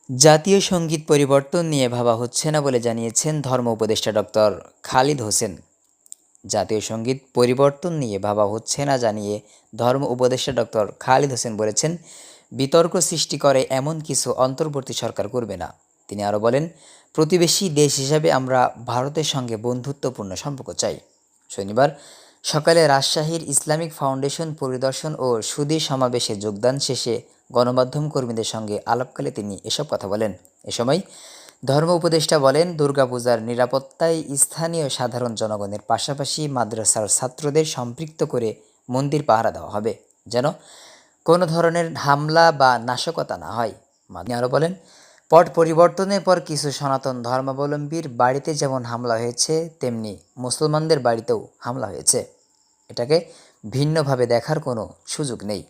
জাতীয় সঙ্গীত পরিবর্তন নিয়ে ভাবা হচ্ছে না বলে জানিয়েছেন ধর্ম উপদেষ্টা ডক্টর খালিদ হোসেন। জাতীয় সঙ্গীত পরিবর্তন নিয়ে ভাবা হচ্ছে না জানিয়ে ধর্ম উপদেষ্টা ডক্টর খালিদ হোসেন বলেছেন, বিতর্ক সৃষ্টি করে এমন কিছু অন্তর্বর্তী সরকার করবে না। তিনি আরও বলেন, প্রতিবেশী দেশ হিসাবে আমরা ভারতের সঙ্গে বন্ধুত্বপূর্ণ সম্পর্ক চাই। শনিবার সকালে রাজশাহীর ইসলামিক ফাউন্ডেশন পরিদর্শন ও সুধী সমাবেশে যোগদান শেষে গণমাধ্যম কর্মীদের সঙ্গে আলাপকালে তিনি এসব কথা বলেন। এ সময় ধর্ম উপদেষ্টা বলেন, দুর্গাপূজার নিরাপত্তায় স্থানীয় সাধারণ জনগণের পাশাপাশি মাদ্রাসার ছাত্রদের সম্পৃক্ত করে মন্দির পাহারা দেওয়া হবে, যেন কোনো ধরনের হামলা বা নাশকতা না হয়। তিনি আরও বলেন, পট পরিবর্তনের পর কিছু সনাতন ধর্মাবলম্বীর বাড়িতে যেমন হামলা হয়েছে, তেমনি মুসলমানদের বাড়িতেও হামলা হয়েছে। এটাকে ভিন্নভাবে দেখার কোনো সুযোগ নেই।